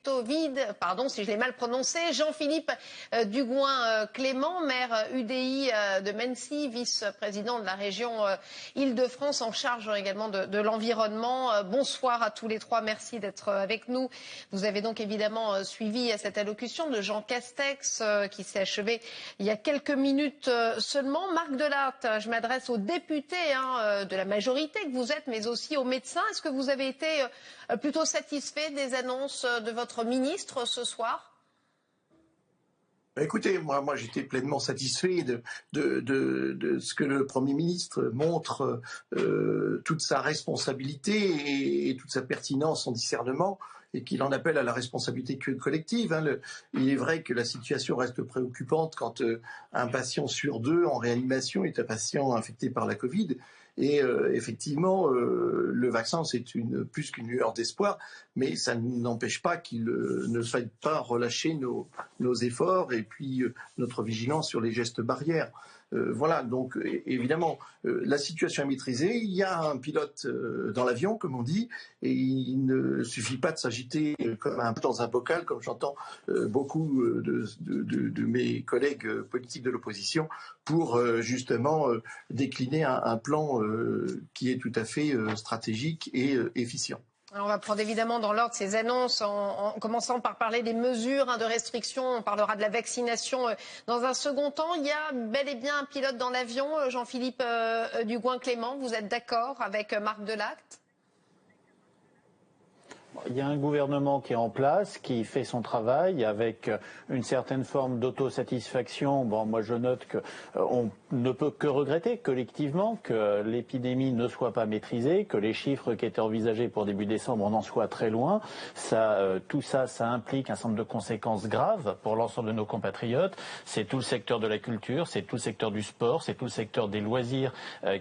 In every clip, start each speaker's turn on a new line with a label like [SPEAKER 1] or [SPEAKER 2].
[SPEAKER 1] Vide, pardon si je l'ai mal prononcé, Jean-Philippe Dugouin-Clément, maire UDI de Mennecy, vice-président de la région Île-de-France, en charge également de l'environnement. Bonsoir à tous les trois, merci d'être avec nous. Vous avez donc évidemment suivi cette allocution de Jean Castex qui s'est achevée il y a quelques minutes seulement. Marc Delatte, je m'adresse aux députés de la majorité que vous êtes, mais aussi aux médecins. Est-ce que vous avez été plutôt satisfait des annonces de votre ministre ce soir?
[SPEAKER 2] Écoutez, moi j'étais pleinement satisfait de ce que le Premier ministre montre toute sa responsabilité et toute sa pertinence, son discernement, et qu'il en appelle à la responsabilité collective. Il est vrai que la situation reste préoccupante quand un patient sur deux en réanimation est un patient infecté par la Covid. Et effectivement, le vaccin, c'est plus qu'une lueur d'espoir, mais ça n'empêche pas qu'il ne faille pas relâcher nos efforts et puis notre vigilance sur les gestes barrières. Voilà, donc évidemment, la situation est maîtrisée. Il y a un pilote dans l'avion, comme on dit, et il ne suffit pas de s'agiter comme un peu dans un bocal, comme j'entends beaucoup de mes collègues politiques de l'opposition, pour justement décliner un plan qui est tout à fait stratégique et efficient.
[SPEAKER 1] Alors on va prendre évidemment dans l'ordre ces annonces, en commençant par parler des mesures de restriction. On parlera de la vaccination dans un second temps. Il y a bel et bien un pilote dans l'avion, Jean-Philippe Dugouin-Clément. Vous êtes d'accord avec Marc Delatte ?
[SPEAKER 3] Il y a un gouvernement qui est en place, qui fait son travail avec une certaine forme d'autosatisfaction. Bon, moi je note qu'on ne peut que regretter collectivement que l'épidémie ne soit pas maîtrisée, que les chiffres qui étaient envisagés pour début décembre en soient très loin. Tout ça implique un certain nombre de conséquences graves pour l'ensemble de nos compatriotes. C'est tout le secteur de la culture, c'est tout le secteur du sport, c'est tout le secteur des loisirs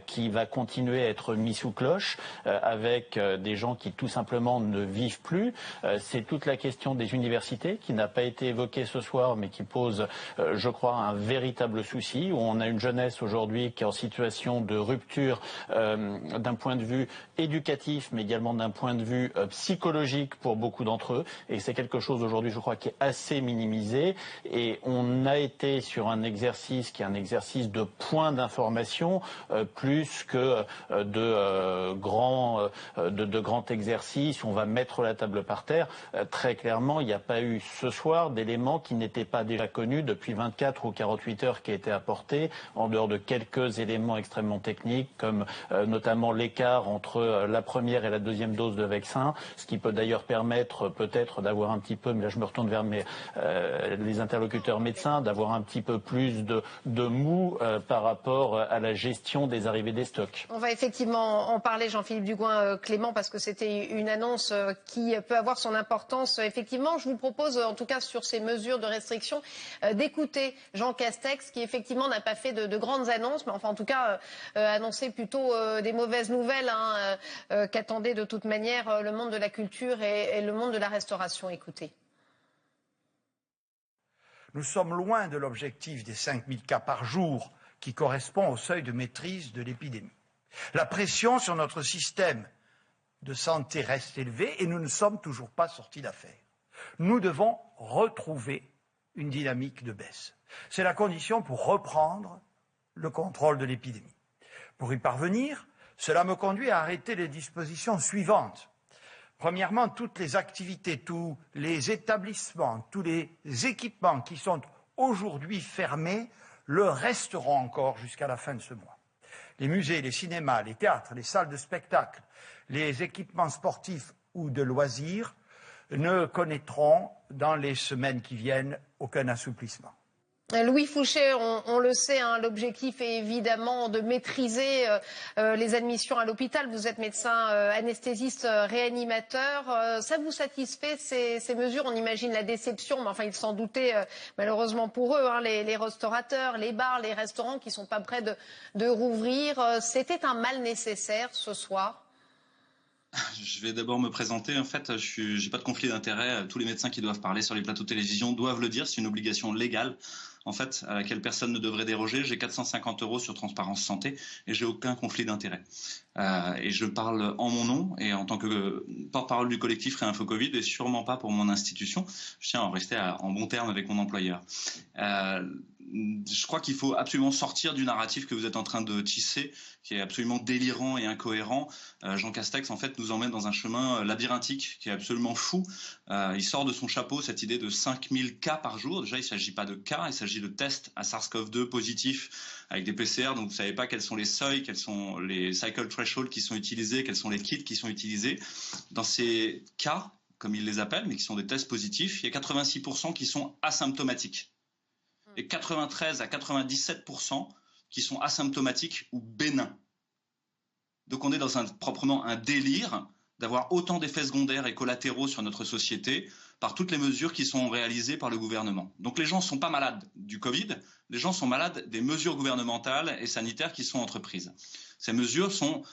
[SPEAKER 3] qui va continuer à être mis sous cloche avec des gens qui tout simplement ne vivent plus. C'est toute la question des universités qui n'a pas été évoquée ce soir mais qui pose, je crois, un véritable souci, où on a une jeunesse aujourd'hui qui est en situation de rupture d'un point de vue éducatif mais également d'un point de vue psychologique pour beaucoup d'entre eux, et c'est quelque chose aujourd'hui, je crois, qui est assez minimisé, et on a été sur un exercice qui est un exercice de point d'information plus que de grands exercices. On va mettre la table par terre. Très clairement, il n'y a pas eu ce soir d'éléments qui n'étaient pas déjà connus depuis 24 ou 48 heures qui étaient apportés, en dehors de quelques éléments extrêmement techniques, comme notamment l'écart entre la première et la deuxième dose de vaccin, ce qui peut d'ailleurs permettre peut-être d'avoir un petit peu, mais là je me retourne vers les interlocuteurs médecins, d'avoir un petit peu plus de mou par rapport à la gestion des arrivées des stocks.
[SPEAKER 1] On va effectivement en parler, Jean-Philippe Dugouin-Clément, parce que c'était une annonce qui peut avoir son importance. Effectivement, je vous propose, en tout cas sur ces mesures de restriction, d'écouter Jean Castex, qui effectivement n'a pas fait de grandes annonces, mais enfin en tout cas annoncé plutôt des mauvaises nouvelles qu'attendait de toute manière le monde de la culture et le monde de la restauration. Écoutez.
[SPEAKER 4] Nous sommes loin de l'objectif des 5000 cas par jour qui correspond au seuil de maîtrise de l'épidémie. La pression sur notre système de santé reste élevée et nous ne sommes toujours pas sortis d'affaire. Nous devons retrouver une dynamique de baisse. C'est la condition pour reprendre le contrôle de l'épidémie. Pour y parvenir, cela me conduit à arrêter les dispositions suivantes. Premièrement, toutes les activités, tous les établissements, tous les équipements qui sont aujourd'hui fermés le resteront encore jusqu'à la fin de ce mois. Les musées, les cinémas, les théâtres, les salles de spectacle, les équipements sportifs ou de loisirs ne connaîtront dans les semaines qui viennent aucun assouplissement.
[SPEAKER 1] Louis Fouché, on le sait, l'objectif est évidemment de maîtriser les admissions à l'hôpital. Vous êtes médecin anesthésiste réanimateur. Ça vous satisfait ces mesures? On imagine la déception, mais enfin ils s'en doutaient malheureusement pour eux, les restaurateurs, les bars, les restaurants qui ne sont pas prêts de rouvrir. C'était un mal nécessaire ce soir?
[SPEAKER 5] Je vais d'abord me présenter. En fait, je n'ai pas de conflit d'intérêt. Tous les médecins qui doivent parler sur les plateaux de télévision doivent le dire. C'est une obligation légale, en fait, à laquelle personne ne devrait déroger. J'ai 450 € sur Transparence Santé et j'ai aucun conflit d'intérêt. Et je parle en mon nom et en tant que porte-parole du collectif Réinfo Covid et sûrement pas pour mon institution. Je tiens à en rester en bon terme avec mon employeur. Je crois qu'il faut absolument sortir du narratif que vous êtes en train de tisser, qui est absolument délirant et incohérent. Jean Castex, en fait, nous emmène dans un chemin labyrinthique qui est absolument fou. Il sort de son chapeau cette idée de 5000 cas par jour. Déjà, il ne s'agit pas de cas, il s'agit de tests à SARS-CoV-2 positifs avec des PCR. Donc, vous ne savez pas quels sont les seuils, quels sont les cycle thresholds qui sont utilisés, quels sont les kits qui sont utilisés. Dans ces cas, comme ils les appellent, mais qui sont des tests positifs, il y a 86% qui sont asymptomatiques. Et 93 à 97% qui sont asymptomatiques ou bénins. Donc on est dans proprement un délire d'avoir autant d'effets secondaires et collatéraux sur notre société par toutes les mesures qui sont réalisées par le gouvernement. Donc les gens ne sont pas malades du Covid, les gens sont malades des mesures gouvernementales et sanitaires qui sont entreprises. Ces mesures sont...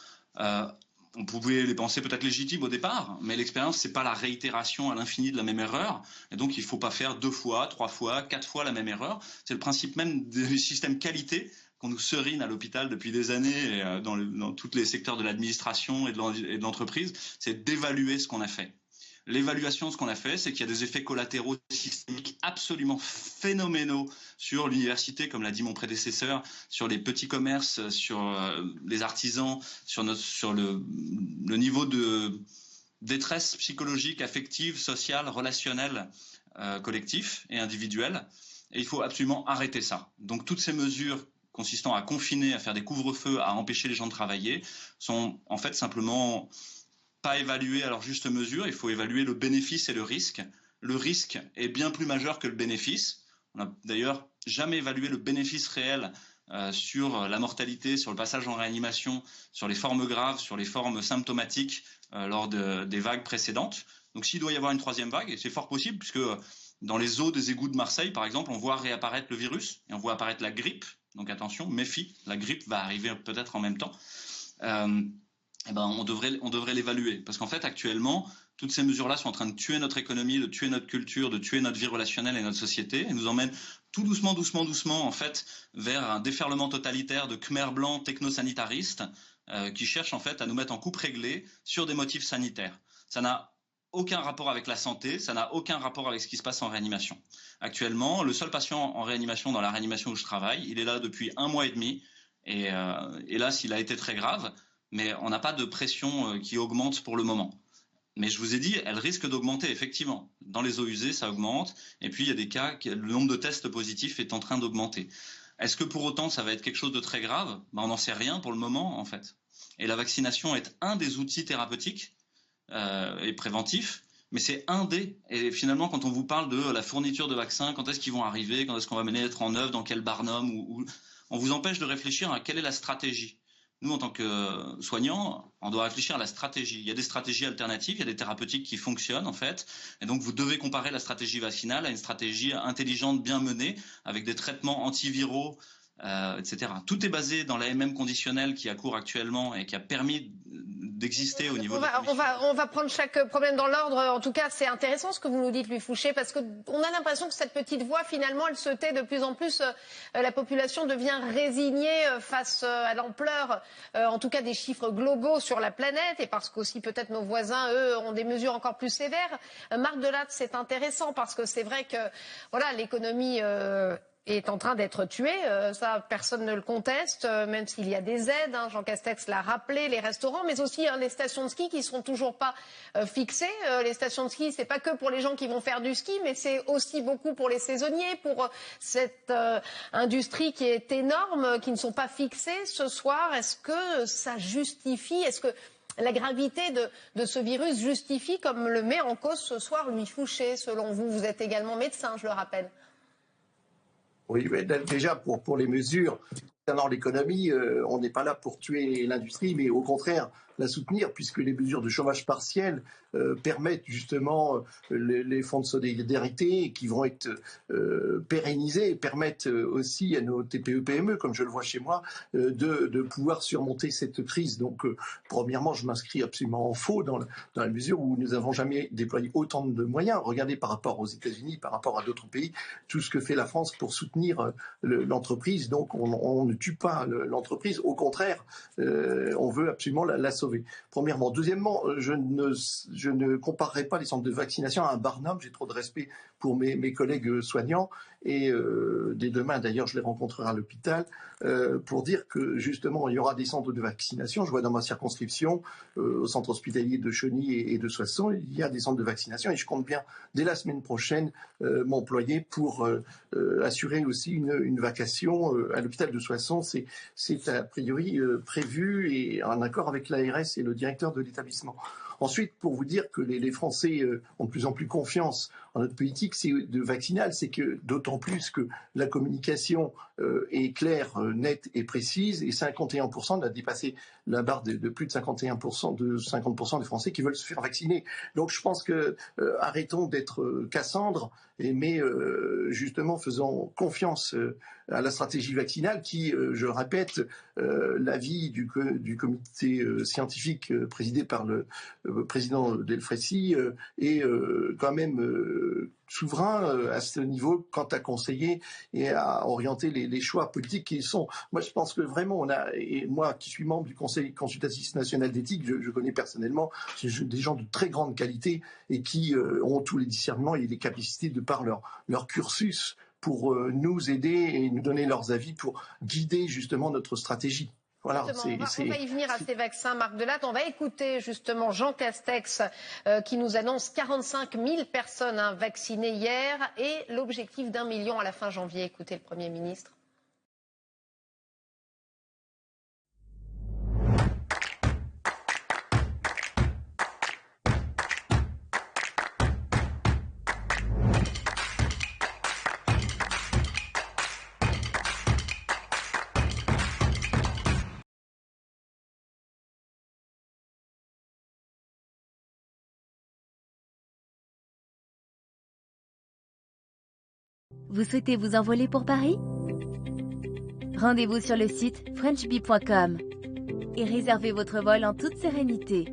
[SPEAKER 5] on pouvait les penser peut-être légitimes au départ, mais l'expérience, c'est pas la réitération à l'infini de la même erreur. Et donc, il faut pas faire 2 fois, 3 fois, 4 fois la même erreur. C'est le principe même du système qualité qu'on nous serine à l'hôpital depuis des années et dans tous les secteurs de l'administration et de l'entreprise, c'est d'évaluer ce qu'on a fait. L'évaluation de ce qu'on a fait, c'est qu'il y a des effets collatéraux systémiques absolument phénoménaux sur l'université, comme l'a dit mon prédécesseur, sur les petits commerces, sur les artisans, sur le niveau de détresse psychologique, affective, sociale, relationnelle, collectif et individuelle. Et il faut absolument arrêter ça. Donc toutes ces mesures consistant à confiner, à faire des couvre-feux, à empêcher les gens de travailler, sont en fait simplement... pas évaluer à leur juste mesure, il faut évaluer le bénéfice et le risque. Le risque est bien plus majeur que le bénéfice. On n'a d'ailleurs jamais évalué le bénéfice réel sur la mortalité, sur le passage en réanimation, sur les formes graves, sur les formes symptomatiques lors des vagues précédentes. Donc s'il doit y avoir une 3e vague, et c'est fort possible, puisque dans les eaux des égouts de Marseille, par exemple, on voit réapparaître le virus, et on voit apparaître la grippe. Donc attention, méfie, la grippe va arriver peut-être en même temps. Eh ben, on devrait l'évaluer. Parce qu'en fait, actuellement, toutes ces mesures-là sont en train de tuer notre économie, de tuer notre culture, de tuer notre vie relationnelle et notre société, et nous emmènent tout doucement, en fait, vers un déferlement totalitaire de Khmers blancs technosanitaristes qui cherchent, en fait, à nous mettre en coupe réglée sur des motifs sanitaires. Ça n'a aucun rapport avec la santé, ça n'a aucun rapport avec ce qui se passe en réanimation. Actuellement, le seul patient en réanimation dans la réanimation où je travaille, il est là depuis 1 mois et demi, et hélas, il a été très grave, mais on n'a pas de pression qui augmente pour le moment. Mais je vous ai dit, elle risque d'augmenter, effectivement. Dans les eaux usées, ça augmente. Et puis, il y a des cas, le nombre de tests positifs est en train d'augmenter. Est-ce que pour autant, ça va être quelque chose de très grave ? On n'en sait rien pour le moment, en fait. Et la vaccination est un des outils thérapeutiques et préventifs, mais c'est un des. Et finalement, quand on vous parle de la fourniture de vaccins, quand est-ce qu'ils vont arriver, quand est-ce qu'on va mettre en œuvre, dans quel barnum, on vous empêche de réfléchir à quelle est la stratégie. Nous, en tant que soignants, on doit réfléchir à la stratégie. Il y a des stratégies alternatives, il y a des thérapeutiques qui fonctionnent en fait. Et donc, vous devez comparer la stratégie vaccinale à une stratégie intelligente, bien menée, avec des traitements antiviraux, etc. Tout est basé dans l'AMM conditionnel qui a cours actuellement et qui a permis d'exister au niveau
[SPEAKER 1] on va prendre chaque problème dans l'ordre. En tout cas, c'est intéressant ce que vous nous dites, Louis Fouché, parce qu'on a l'impression que cette petite voix, finalement, elle se tait de plus en plus. La population devient résignée face à l'ampleur, en tout cas, des chiffres globaux sur la planète, et parce qu'aussi peut-être nos voisins, eux, ont des mesures encore plus sévères. Marc Delatte, c'est intéressant parce que c'est vrai que voilà, l'économie est en train d'être tué, ça personne ne le conteste, même s'il y a des aides, Jean Castex l'a rappelé, les restaurants, mais aussi les stations de ski qui ne seront toujours pas fixées. Les stations de ski, c'est pas que pour les gens qui vont faire du ski, mais c'est aussi beaucoup pour les saisonniers, pour cette industrie qui est énorme, qui ne sont pas fixées ce soir. Est-ce que ça justifie, est-ce que la gravité de ce virus justifie, comme le met en cause ce soir Louis Fouché, selon vous? Vous êtes également médecin, je le rappelle.
[SPEAKER 2] Oui, mais déjà pour les mesures concernant l'économie, on n'est pas là pour tuer l'industrie, mais au contraire la soutenir, puisque les mesures de chômage partiel permettent justement les fonds de solidarité qui vont être pérennisés, et permettent aussi à nos TPE-PME, comme je le vois chez moi, de pouvoir surmonter cette crise. Donc, premièrement, je m'inscris absolument en faux dans la mesure où nous n'avons jamais déployé autant de moyens. Regardez par rapport aux États-Unis, par rapport à d'autres pays, tout ce que fait la France pour soutenir l'entreprise. Donc, on ne tue pas l'entreprise. Au contraire, on veut absolument la sauver. Premièrement. Deuxièmement, je ne comparerai pas les centres de vaccination à un Barnum. J'ai trop de respect pour mes collègues soignants. Et dès demain, d'ailleurs, je les rencontrerai à l'hôpital pour dire que, justement, il y aura des centres de vaccination. Je vois dans ma circonscription, au centre hospitalier de Chauny et de Soissons, il y a des centres de vaccination. Et je compte bien, dès la semaine prochaine, m'employer pour assurer aussi une vacation à l'hôpital de Soissons. C'est a priori prévu et en accord avec l'ARS et le directeur de l'établissement. Ensuite, pour vous dire que les Français ont de plus en plus confiance en notre politique vaccinale, c'est que d'autant plus que la communication est claire, nette et précise, et 51%, on a dépassé la barre de plus de 51%, de 50% des Français qui veulent se faire vacciner. Donc je pense que arrêtons d'être Cassandre, mais justement faisons confiance à la stratégie vaccinale qui, je le répète, l'avis du comité scientifique présidé par le président Delfrécy est quand même souverain à ce niveau quant à conseiller et à orienter les choix politiques qui sont. Moi, je pense que vraiment, et moi qui suis membre du Conseil consultatif national d'éthique, je connais personnellement des gens de très grande qualité et qui ont tous les discernements et les capacités de par leur cursus pour nous aider et nous donner leurs avis pour guider justement notre stratégie. Voilà,
[SPEAKER 1] on va y venir à ces vaccins, Marc Delatte. On va écouter justement Jean Castex qui nous annonce 45 000 personnes vaccinées hier et l'objectif d'1 million à la fin janvier. Écoutez le Premier ministre.
[SPEAKER 6] Vous souhaitez vous envoler pour Paris? Rendez-vous sur le site frenchbee.com et réservez votre vol en toute sérénité.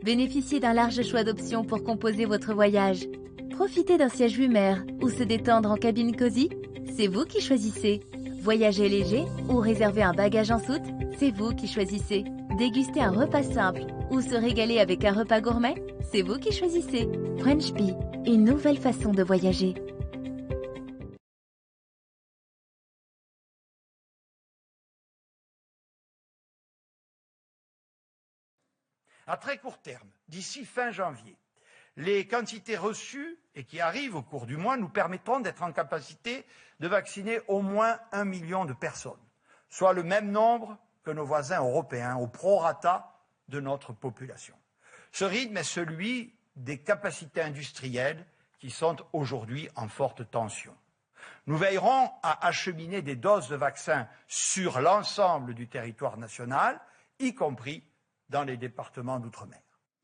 [SPEAKER 6] Bénéficiez d'un large choix d'options pour composer votre voyage. Profitez d'un siège lumière ou se détendre en cabine cosy, c'est vous qui choisissez. Voyager léger ou réserver un bagage en soute, c'est vous qui choisissez. Déguster un repas simple ou se régaler avec un repas gourmet, c'est vous qui choisissez. French Bee, une nouvelle façon de voyager.
[SPEAKER 4] À très court terme, d'ici fin janvier, les quantités reçues et qui arrivent au cours du mois nous permettront d'être en capacité de vacciner au moins 1 million de personnes, soit le même nombre que nos voisins européens au prorata de notre population. Ce rythme est celui des capacités industrielles qui sont aujourd'hui en forte tension. Nous veillerons à acheminer des doses de vaccins sur l'ensemble du territoire national, y compris dans les départements d'outre-mer.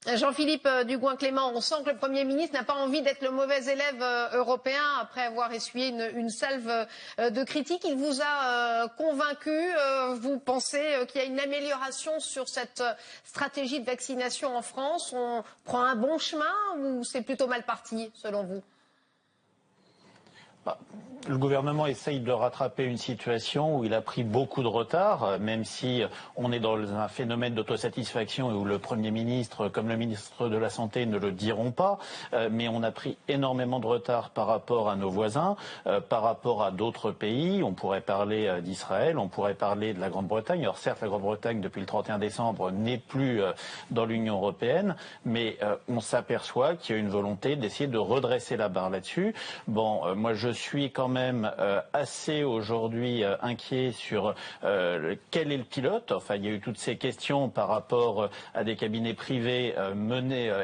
[SPEAKER 1] Jean-Philippe Dugouin-Clément, on sent que le Premier ministre n'a pas envie d'être le mauvais élève européen après avoir essuyé une salve de critiques. Il vous a convaincu. Vous pensez qu'il y a une amélioration sur cette stratégie de vaccination en France? On prend un bon chemin ou c'est plutôt mal parti, selon vous?
[SPEAKER 3] Le gouvernement essaye de rattraper une situation où il a pris beaucoup de retard, même si on est dans un phénomène d'autosatisfaction et où le Premier ministre, comme le ministre de la Santé, ne le diront pas. Mais on a pris énormément de retard par rapport à nos voisins, par rapport à d'autres pays. On pourrait parler d'Israël, on pourrait parler de la Grande-Bretagne. Alors certes, la Grande-Bretagne, depuis le 31 décembre, n'est plus dans l'Union européenne, mais on s'aperçoit qu'il y a une volonté d'essayer de redresser la barre là-dessus. Bon, moi je suis quand même assez aujourd'hui inquiet sur quel est le pilote. Enfin, il y a eu toutes ces questions par rapport à des cabinets privés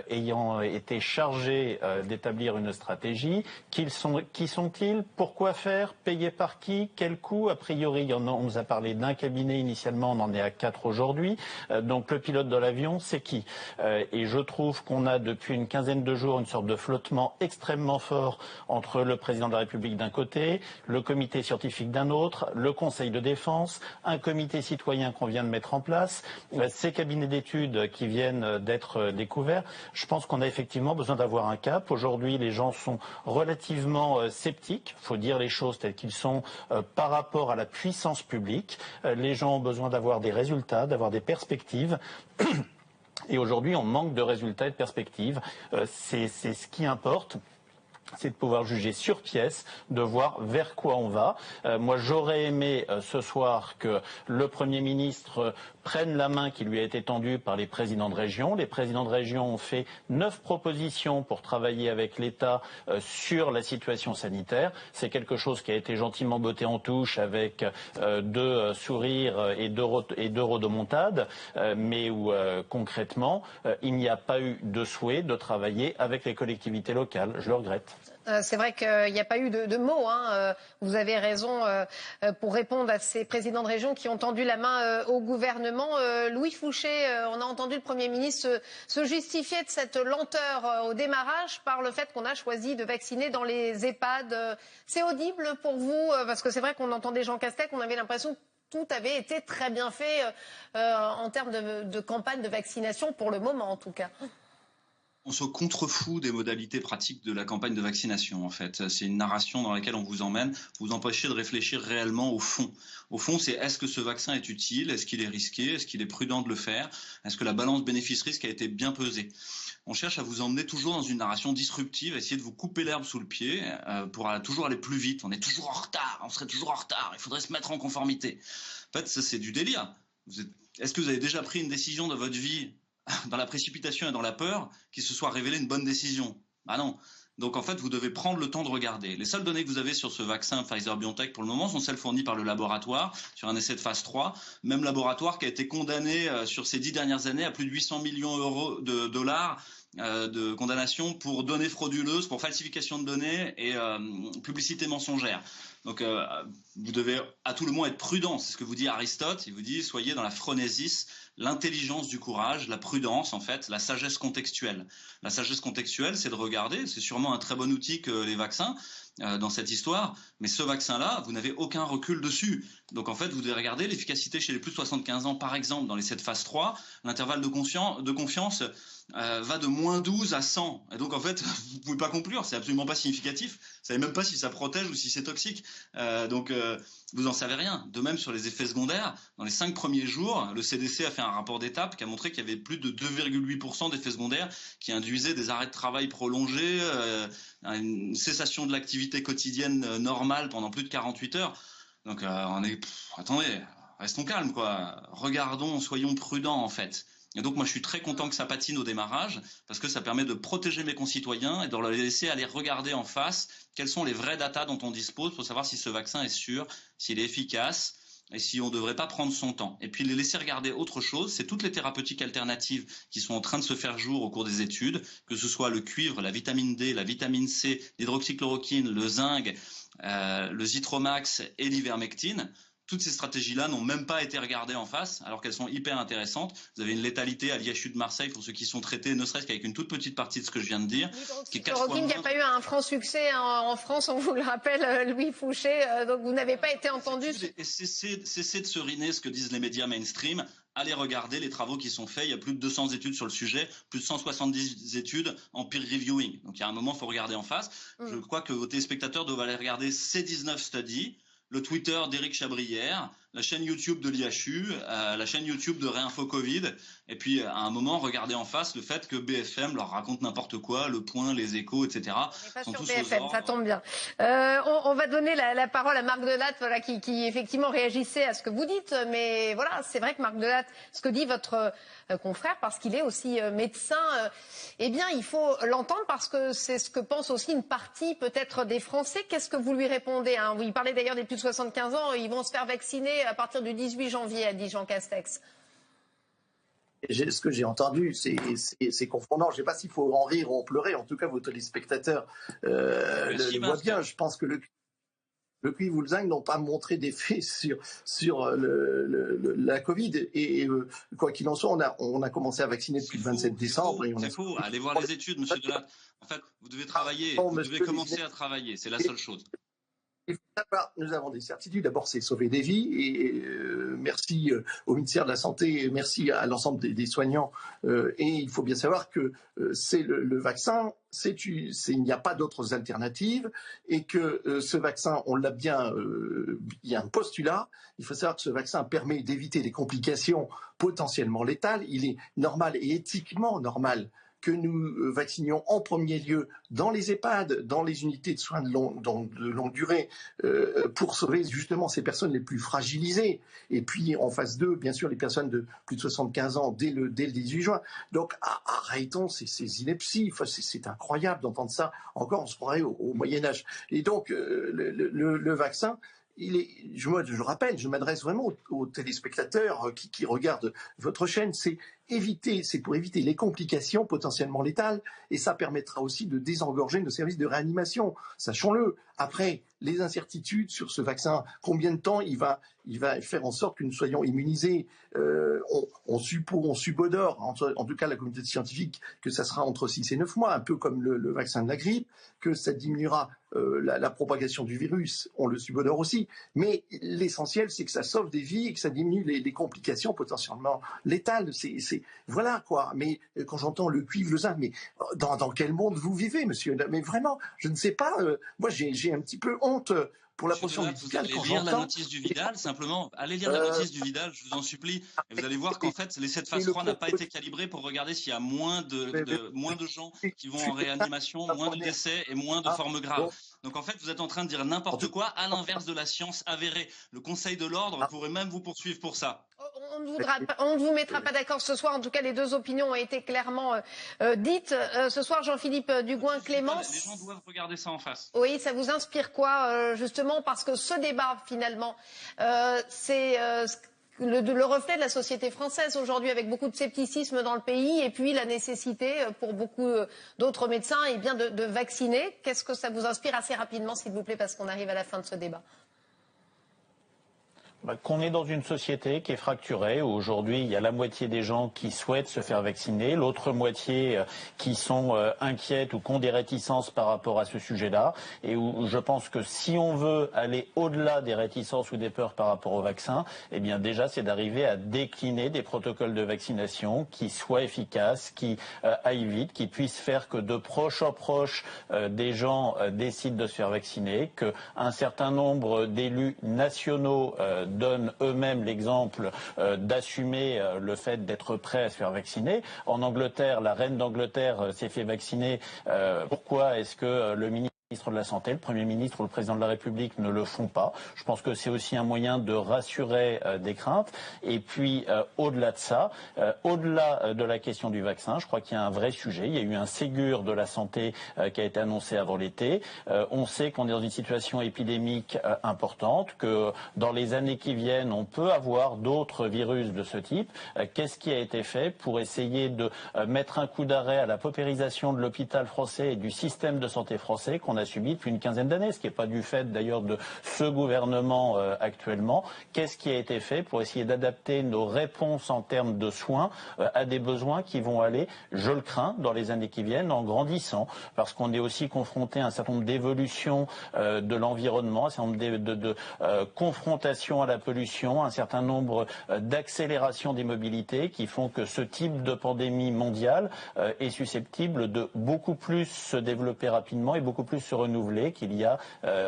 [SPEAKER 3] ayant été chargés d'établir une stratégie. Qui sont-ils? Pourquoi faire? Payés par qui? Quel coût? A priori, on nous a parlé d'un cabinet initialement, on en est à 4 aujourd'hui. Donc le pilote de l'avion, c'est qui? Et je trouve qu'on a depuis une quinzaine de jours une sorte de flottement extrêmement fort entre le président de la République d'un côté, le comité scientifique d'un autre, le Conseil de défense, un comité citoyen qu'on vient de mettre en place, ces cabinets d'études qui viennent d'être découverts. Je pense qu'on a effectivement besoin d'avoir un cap. Aujourd'hui, les gens sont relativement sceptiques. Il faut dire les choses telles qu'elles sont par rapport à la puissance publique. Les gens ont besoin d'avoir des résultats, d'avoir des perspectives. Et aujourd'hui, on manque de résultats et de perspectives. C'est ce qui importe. C'est de pouvoir juger sur pièce, de voir vers quoi on va. Moi, j'aurais aimé ce soir que le Premier ministre prenne la main qui lui a été tendue par les présidents de région. Les présidents de région ont fait 9 propositions pour travailler avec l'État sur la situation sanitaire. C'est quelque chose qui a été gentiment botté en touche avec 2 sourires et 2 rodomontades, mais où concrètement, il n'y a pas eu de souhait de travailler avec les collectivités locales. Je le regrette.
[SPEAKER 1] C'est vrai qu'il n'y a pas eu de mots. Vous avez raison pour répondre à ces présidents de région qui ont tendu la main au gouvernement. Louis Fouché, on a entendu le Premier ministre se justifier de cette lenteur au démarrage par le fait qu'on a choisi de vacciner dans les EHPAD. C'est audible pour vous? Parce que c'est vrai qu'on entendait Jean Castex, on avait l'impression que tout avait été très bien fait en termes de campagne de vaccination, pour le moment en tout cas.
[SPEAKER 5] On se contrefout des modalités pratiques de la campagne de vaccination, en fait. C'est une narration dans laquelle on vous emmène, vous empêchez de réfléchir réellement au fond. Au fond, c'est est-ce que ce vaccin est utile? Est-ce qu'il est risqué? Est-ce qu'il est prudent de le faire? Est-ce que la balance bénéfice-risque a été bien pesée? On cherche à vous emmener toujours dans une narration disruptive, à essayer de vous couper l'herbe sous le pied pour toujours aller plus vite. On est toujours en retard, on serait toujours en retard, il faudrait se mettre en conformité. En fait, ça, c'est du délire. Est-ce que vous avez déjà pris une décision dans votre vie dans la précipitation et dans la peur, qui se soit révélée une bonne décision? Ah non. Donc en fait, vous devez prendre le temps de regarder. Les seules données que vous avez sur ce vaccin Pfizer-BioNTech pour le moment sont celles fournies par le laboratoire sur un essai de phase 3. Même laboratoire qui a été condamné sur ces 10 dernières années à plus de 800 millions de dollars de condamnation pour données frauduleuses, pour falsification de données et publicité mensongère. Donc vous devez à tout le moins être prudent. C'est ce que vous dit Aristote. Il vous dit soyez dans la phronésis, l'intelligence du courage, la prudence en fait, la sagesse contextuelle. La sagesse contextuelle, c'est de regarder. C'est sûrement un très bon outil que les vaccins dans cette histoire. Mais ce vaccin-là, vous n'avez aucun recul dessus. Donc en fait, vous devez regarder l'efficacité chez les plus de 75 ans, par exemple, dans l'essai de phase 3. L'intervalle de confiance va de -12 à 100. Et donc en fait, vous ne pouvez pas conclure. C'est absolument pas significatif. Vous ne savez même pas si ça protège ou si c'est toxique. Donc vous n'en savez rien. De même sur les effets secondaires, dans les 5 premiers jours, le CDC a fait un rapport d'étape qui a montré qu'il y avait plus de 2,8% d'effets secondaires qui induisaient des arrêts de travail prolongés, une cessation de l'activité quotidienne normale pendant plus de 48 heures. Donc attendez, restons calmes quoi. Regardons, soyons prudents en fait. Et donc moi je suis très content que ça patine au démarrage parce que ça permet de protéger mes concitoyens et de leur laisser aller regarder en face quelles sont les vraies datas dont on dispose pour savoir si ce vaccin est sûr, s'il est efficace et si on ne devrait pas prendre son temps. Et puis les laisser regarder autre chose, c'est toutes les thérapeutiques alternatives qui sont en train de se faire jour au cours des études, que ce soit le cuivre, la vitamine D, la vitamine C, l'hydroxychloroquine, le zinc, le Zithromax et l'ivermectine. Toutes ces stratégies-là n'ont même pas été regardées en face, alors qu'elles sont hyper intéressantes. Vous avez une létalité à l'IHU de Marseille pour ceux qui sont traités, ne serait-ce qu'avec une toute petite partie de ce que je viens de dire.
[SPEAKER 1] L'hydroxychloroquine qui n'a pas eu un franc succès en France, on vous le rappelle, Louis Fouché, donc vous n'avez pas été entendu.
[SPEAKER 5] Et cessez de seriner ce que disent les médias mainstream. Allez regarder les travaux qui sont faits. Il y a plus de 200 études sur le sujet, plus de 170 études en peer reviewing. Donc il y a un moment, il faut regarder en face. Je crois que vos téléspectateurs doivent aller regarder ces 19 studies, le Twitter d'Éric Chabrière, la chaîne YouTube de l'IHU, la chaîne YouTube de Réinfo Covid, et puis à un moment regarder en face le fait que BFM leur raconte n'importe quoi, Le Point, Les Échos, etc.
[SPEAKER 1] Sont tous BFM, ça tombe bien. On va donner la parole à Marc Delatte, voilà, qui effectivement réagissait à ce que vous dites, mais voilà, c'est vrai que Marc Delatte, ce que dit votre confrère, parce qu'il est aussi médecin, eh bien il faut l'entendre parce que c'est ce que pense aussi une partie peut-être des Français. Qu'est-ce que vous lui répondez, hein? Vous parlez d'ailleurs des plus de 75 ans, ils vont se faire vacciner à partir du 18 janvier, a dit Jean Castex.
[SPEAKER 2] Ce que j'ai entendu, c'est confondant. Je ne sais pas s'il faut en rire ou en pleurer. En tout cas, vos téléspectateurs le voient bien. Je pense que le cuivre ou le zinc n'ont pas montré d'effet sur la Covid. Et quoi qu'il en soit, on a commencé à vacciner depuis le 27 décembre.
[SPEAKER 5] C'est faux. Allez voir les études, monsieur Delatte. En fait, vous devez travailler. Vous devez commencer à travailler. C'est la seule chose.
[SPEAKER 2] Il faut savoir, nous avons des certitudes. D'abord, c'est sauver des vies. Et merci au ministère de la Santé, merci à l'ensemble des soignants. Et il faut bien savoir que c'est le vaccin. Il n'y a pas d'autres alternatives. Et que ce vaccin, on l'a bien. Il y a un postulat. Il faut savoir que ce vaccin permet d'éviter les complications potentiellement létales. Il est normal et éthiquement normal que nous vaccinions en premier lieu dans les EHPAD, dans les unités de soins de longue durée, pour sauver justement ces personnes les plus fragilisées. Et puis en phase 2, bien sûr, les personnes de plus de 75 ans dès le 18 juin. Donc arrêtons ces inepties. Enfin, c'est incroyable d'entendre ça. Encore, on se croirait au Moyen-Âge. Et donc le vaccin, je rappelle, je m'adresse vraiment aux téléspectateurs qui regardent votre chaîne, c'est pour éviter les complications potentiellement létales, et ça permettra aussi de désengorger nos services de réanimation. Sachons-le. Après, les incertitudes sur ce vaccin, combien de temps il va faire en sorte que nous soyons immunisés, on subodore, en tout cas la communauté scientifique, que ça sera entre 6 et 9 mois, un peu comme le vaccin de la grippe, que ça diminuera la propagation du virus, on le subodore aussi. Mais l'essentiel, c'est que ça sauve des vies et que ça diminue les complications potentiellement létales. Voilà quoi. Mais quand j'entends le cuivre, le zinc, mais dans quel monde vous vivez, monsieur? Mais vraiment, je ne sais pas. Moi, j'ai un petit peu honte pour la profession médicale.
[SPEAKER 5] Vous allez lire la notice du Vidal, simplement. Allez lire la notice du Vidal, je vous en supplie. Et vous allez voir qu'en fait, cette phase 3 n'a pas été calibrée pour regarder s'il y a moins de gens qui vont en réanimation, moins de décès et moins de formes graves. Donc en fait, vous êtes en train de dire n'importe quoi à l'inverse de la science avérée. Le Conseil de l'Ordre pourrait même vous poursuivre pour ça.
[SPEAKER 1] On ne vous mettra pas d'accord ce soir. En tout cas, les deux opinions ont été clairement dites. Ce soir, Jean-Philippe Dugoin-Clémence.
[SPEAKER 5] Les gens doivent regarder ça en face.
[SPEAKER 1] Oui, ça vous inspire quoi, justement, parce que ce débat, finalement, c'est le reflet de la société française aujourd'hui, avec beaucoup de scepticisme dans le pays, et puis la nécessité pour beaucoup d'autres médecins bien de vacciner. Qu'est-ce que ça vous inspire assez rapidement, s'il vous plaît, parce qu'on arrive à la fin de ce débat?
[SPEAKER 3] Qu'on est dans une société qui est fracturée, où aujourd'hui il y a la moitié des gens qui souhaitent se faire vacciner, l'autre moitié qui sont inquiètes ou qui ont des réticences par rapport à ce sujet-là, et où je pense que si on veut aller au-delà des réticences ou des peurs par rapport au vaccin, eh bien déjà c'est d'arriver à décliner des protocoles de vaccination qui soient efficaces, qui aillent vite, qui puissent faire que de proche en proche des gens décident de se faire vacciner, qu'un certain nombre d'élus nationaux donnent eux-mêmes l'exemple d'assumer le fait d'être prêts à se faire vacciner. En Angleterre, la reine d'Angleterre s'est fait vacciner. Pourquoi est-ce que le ministre de la Santé, le Premier ministre ou le Président de la République ne le font pas? Je pense que c'est aussi un moyen de rassurer des craintes. Et puis, au-delà de ça, au-delà de la question du vaccin, je crois qu'il y a un vrai sujet. Il y a eu un Ségur de la santé qui a été annoncé avant l'été. On sait qu'on est dans une situation épidémique importante, que dans les années qui viennent, on peut avoir d'autres virus de ce type. Qu'est-ce qui a été fait pour essayer de mettre un coup d'arrêt à la paupérisation de l'hôpital français et du système de santé français qu'on a subi depuis une quinzaine d'années, ce qui n'est pas du fait d'ailleurs de ce gouvernement actuellement. Qu'est-ce qui a été fait pour essayer d'adapter nos réponses en termes de soins à des besoins qui vont aller, je le crains, dans les années qui viennent, en grandissant, parce qu'on est aussi confronté à un certain nombre d'évolutions de l'environnement, un certain nombre de confrontations à la pollution, un certain nombre d'accélérations des mobilités qui font que ce type de pandémie mondiale est susceptible de beaucoup plus se développer rapidement et beaucoup plus se renouveler qu'il y a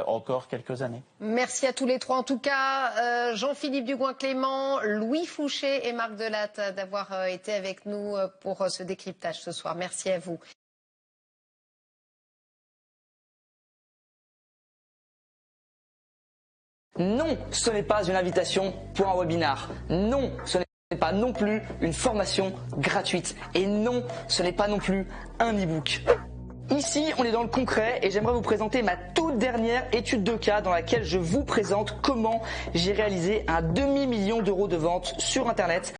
[SPEAKER 3] encore quelques années.
[SPEAKER 1] Merci à tous les trois. En tout cas, Jean-Philippe Dugouin-Clément, Louis Fouché et Marc Delatte d'avoir été avec nous pour ce décryptage ce soir. Merci à vous.
[SPEAKER 7] Non, ce n'est pas une invitation pour un webinar. Non, ce n'est pas non plus une formation gratuite. Et non, ce n'est pas non plus un e-book. Ici, on est dans le concret et j'aimerais vous présenter ma toute dernière étude de cas dans laquelle je vous présente comment j'ai réalisé un demi-million d'euros de ventes sur Internet